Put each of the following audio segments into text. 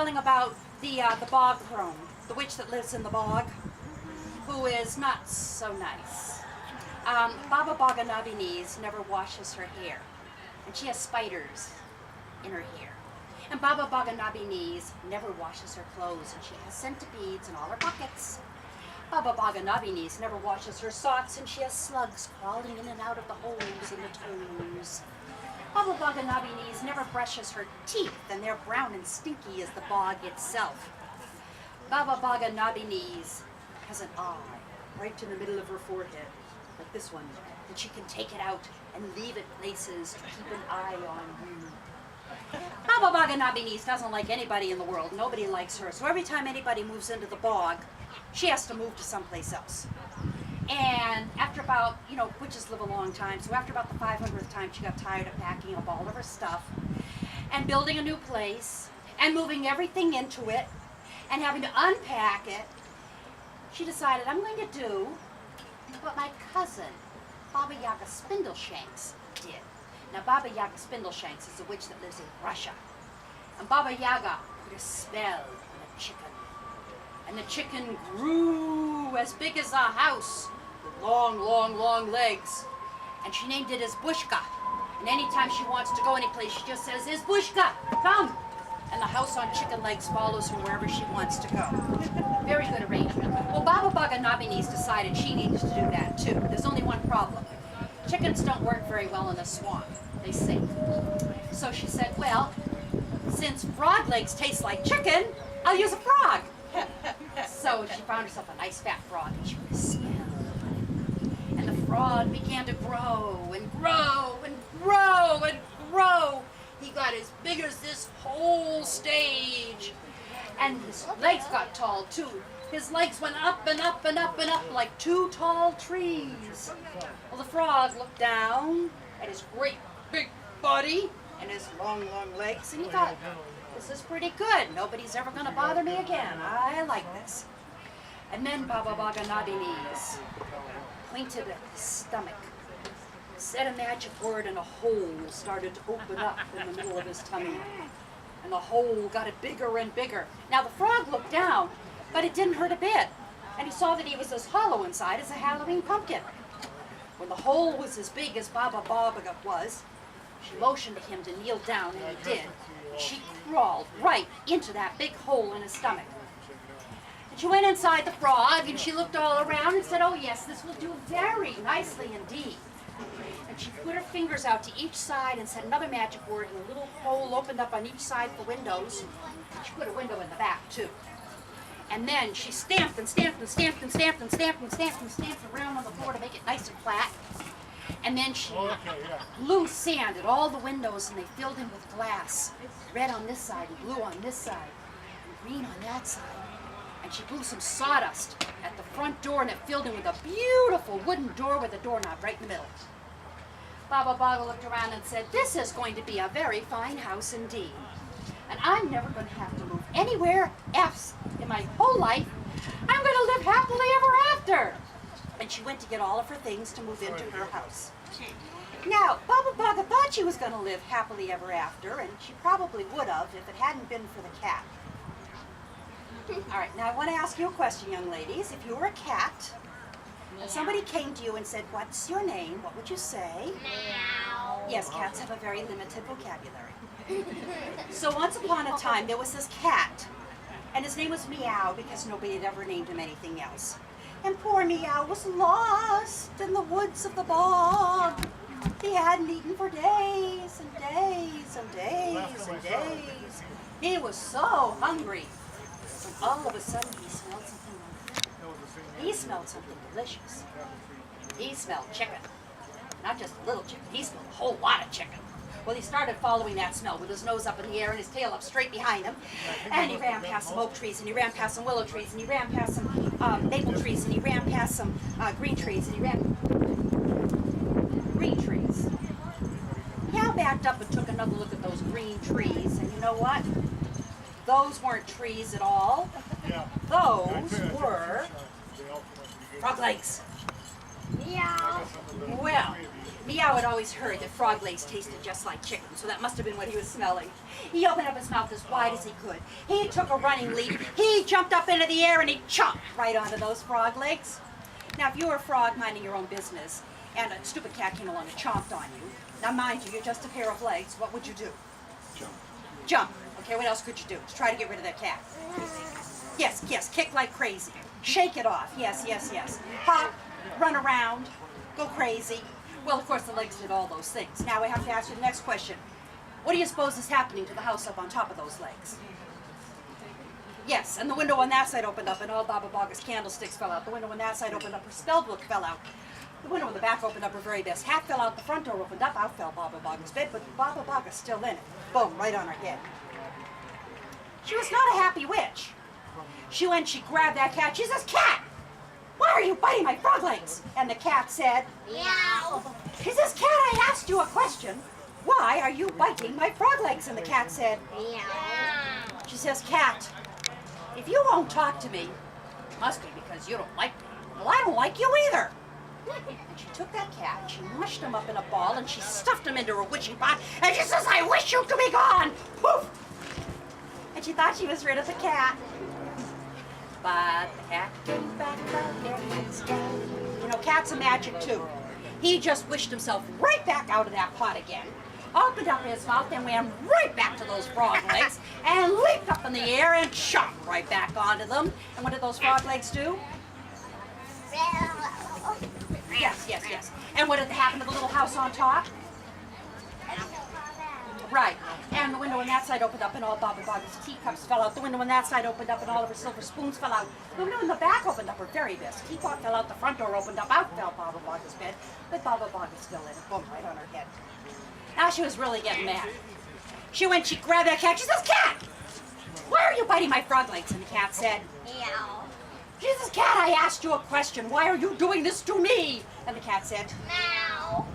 telling about the bog crone, the witch that lives in the bog, who is not so nice. Baba Boganabinis never washes her hair, and she has spiders in her hair. And Baba Boganabinis never washes her clothes, and she has centipedes in all her buckets. Baba Boganabinis never washes her socks, and she has slugs crawling in and out of the holes in the toes. Baba Boganabinis never brushes her teeth, and they're brown and stinky as the bog itself. Baba Boganabinis has an eye right in the middle of her forehead, like this one, and she can take it out and leave it places to keep an eye on you. Baba Boganabinis doesn't like anybody in the world. Nobody likes her. So every time anybody moves into the bog, she has to move to someplace else. And after about, witches live a long time, so after about the 500th time, she got tired of packing up all of her stuff and building a new place and moving everything into it and having to unpack it. She decided, I'm going to do what my cousin, Baba Yaga Spindleshanks, did. Now, Baba Yaga Spindleshanks is a witch that lives in Russia. And Baba Yaga put a spell on a chicken. And the chicken grew as big as a house with long, long, long legs. And she named it Izbushka. And anytime she wants to go anyplace, she just says, Izbushka, come! And the house on chicken legs follows her wherever she wants to go. Very good arrangement. Well, Baba Boganabinis decided she needs to do that too. There's only one problem. Chickens don't work very well in a swamp. They sink. So she said, well, since frog legs taste like chicken, I'll use a frog. So she found herself a nice fat frog, and she put a spell on it. And the frog began to grow and grow and grow and grow. He got as big as this whole stage. And his legs got tall too. His legs went up and up and up and up like two tall trees. Well, the frog looked down at his great big body and his long, long legs, and he thought, this is pretty good. Nobody's ever going to bother me again. I like this. And then Baba Boganabinis pointed at his stomach, said a magic word, and a hole started to open up in the middle of his tummy. And the hole got bigger and bigger. Now the frog looked down, but it didn't hurt a bit. And he saw that he was as hollow inside as a Halloween pumpkin. When the hole was as big as Baba Baba was, she motioned to him to kneel down, and he did. She crawled right into that big hole in his stomach. And she went inside the frog, and she looked all around and said, oh yes, this will do very nicely indeed. And she put her fingers out to each side and said another magic word, and a little hole opened up on each side for windows. And she put a window in the back too. And then she stamped and stamped and stamped and stamped and stamped and stamped and stamped around on the floor to make it nice and flat. And then she blew sand at all the windows, and they filled in with glass. Red on this side, and blue on this side, and green on that side. And she blew some sawdust at the front door, and it filled in with a beautiful wooden door with a doorknob right in the middle. Baba Baga looked around and said, this is going to be a very fine house indeed. And I'm never going to have to move anywhere else in my whole life. I'm going to live happily ever after. And she went to get all of her things to move into her house. Now, Baba Baga thought she was going to live happily ever after, and she probably would have if it hadn't been for the cat. All right, now I want to ask you a question, young ladies. If you were a cat, and somebody came to you and said, what's your name, what would you say? Meow. Yes, cats have a very limited vocabulary. So once upon a time, there was this cat, and his name was Meow because nobody had ever named him anything else. And poor Meow was lost in the woods of the bog. He hadn't eaten for days and days and days and days. He was so hungry. And all of a sudden, he smelled something wonderful. He smelled something delicious. He smelled chicken. Not just a little chicken. He smelled a whole lot of chicken. Well, he started following that smell with his nose up in the air and his tail up straight behind him. And he ran past some oak trees, and he ran past some willow trees, and he ran past some maple trees, and he ran past some green trees, and he ran green trees. Meow backed up and took another look at those green trees, and you know what? Those weren't trees at all. Those were frog legs. Meow. Well, Meow had always heard that frog legs tasted just like chicken, so that must have been what he was smelling. He opened up his mouth as wide as he could. He took a running leap. He jumped up into the air and he chomped right onto those frog legs. Now, if you were a frog minding your own business and a stupid cat came along and chomped on you, now mind you, you're just a pair of legs, what would you do? Jump. Jump. Okay, what else could you do? To try to get rid of that cat. Yes, yes, kick like crazy. Shake it off. Yes, yes, yes. Hop, run around, go crazy. Well, of course, the legs did all those things. Now we have to ask you the next question. What do you suppose is happening to the house up on top of those legs? Yes, and the window on that side opened up and all Baba Baga's candlesticks fell out. The window on that side opened up, her spell book fell out. The window in the back opened up, her very best hat fell out, the front door opened up, out fell Baba Baga's bed, but Baba Baga's still in it. Boom, right on her head. She was not a happy witch. She went, she grabbed that cat, she says, "Cat, why are you biting my frog legs?" And the cat said, Meow. she says, "Cat, I asked you a question. Why are you biting my frog legs?" And the cat said, Meow. she says, "Cat, if you won't talk to me, it must be because you don't like me. Well, I don't like you either." And she took that cat, she mushed him up in a ball, and she stuffed him into her witching pot, and she says, "I wish you to be gone." Poof! And she thought she was rid of the cat. But the cat came back again instead. You know, cats are magic too. He just wished himself right back out of that pot again, opened up his mouth and ran right back to those frog legs and leaped up in the air and chomped right back onto them. And what did those frog legs do? Yes, yes, yes. And what did happen to the little house on top? Right. And the window on that side opened up and all Baba Baga's teacups fell out. The window on that side opened up and all of her silver spoons fell out. The window in the back opened up, her very best teapot fell out. The front door opened up, out fell Baba Baga's bed. But Baba Baga's still in it. Boom, right on her head. Now she was really getting mad. She went, she grabbed that cat. She says, "Cat, why are you biting my frog legs?" And the cat said, Meow. she says, "Cat, I asked you a question. Why are you doing this to me?" And the cat said, Meow.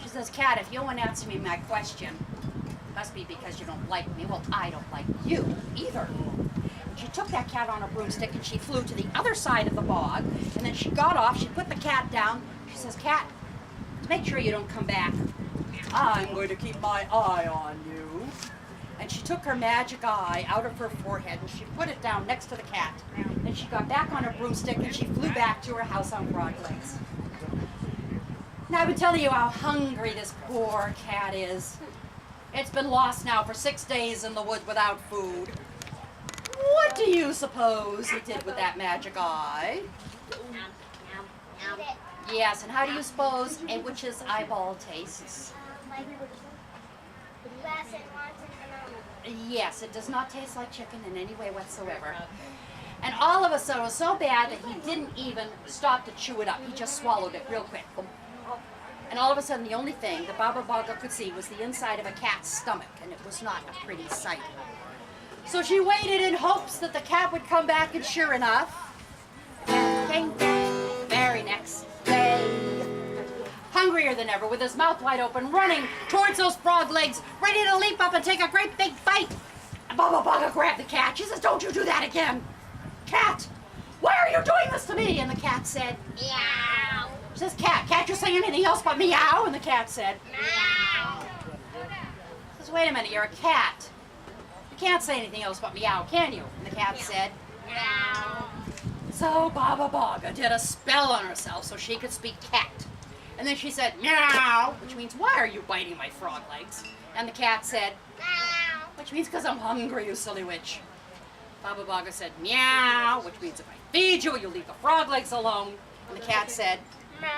she says, "Cat, if you won't answer me my question, it must be because you don't like me. Well, I don't like you either." She took that cat on a broomstick and she flew to the other side of the bog. And then she got off, she put the cat down. She says, "Cat, to make sure you don't come back, I'm going to keep my eye on you." And she took her magic eye out of her forehead and she put it down next to the cat. And she got back on her broomstick and she flew back to her house on frog legs. Now I've been telling you how hungry this poor cat is. It's been lost now for 6 days in the wood without food. What do you suppose he did with that magic eye? Yes, and how do you suppose a witch's eyeball tastes? Yes, it does not taste like chicken in any way whatsoever. And all of a sudden it was so bad that he didn't even stop to chew it up. He just swallowed it real quick. And all of a sudden the only thing that Baba Baga could see was the inside of a cat's stomach, and it was not a pretty sight. So she waited in hopes that the cat would come back, and sure enough, the cat came back the very next day. Hungrier than ever, with his mouth wide open, running towards those frog legs, ready to leap up and take a great big bite. And Baba Baga grabbed the cat. She says, "Don't you do that again. Cat, why are you doing this to me?" And the cat said, Meow. she says, "Cat, can't you say anything else but meow?" And the cat said, Meow. she says, "Wait a minute, you're a cat. You can't say anything else but meow, can you?" And the cat said, Meow. so Baba Baga did a spell on herself so she could speak cat. And then she said, "Meow," which means, "Why are you biting my frog legs?" And the cat said, Meow. which means, "Because I'm hungry, you silly witch." Baba Baga said, "Meow," which means, "If I feed you, you'll leave the frog legs alone." And the cat said, Meow.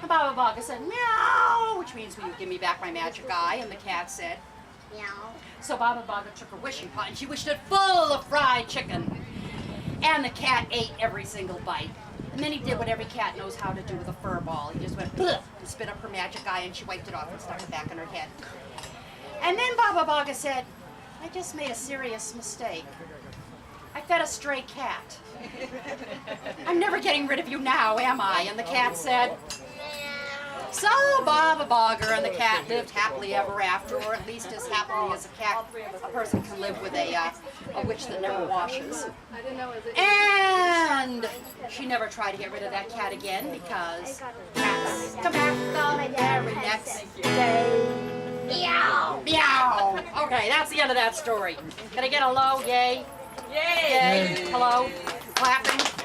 and Baba Baga said, "Meow," which means, "Will you give me back my magic eye?" And the cat said, Meow. so Baba Baga took her wishing pot and she wished it full of fried chicken. And the cat ate every single bite. And then he did what every cat knows how to do with a fur ball. He just went bleh, and spit up her magic eye, and she wiped it off and stuck it back in her head. And then Baba Baga said, "I just made a serious mistake. I fed a stray cat. I'm never getting rid of you now, am I?" And the cat said, So Baba Bogger and the cat lived happily ever after, or at least as happily as a person can live with a witch that never washes. And she never tried to get rid of that cat again because cats come back the very next day. Meow. Meow. Okay, that's the end of that story. Can I get a low? Yay. Yay. Hello. Clapping.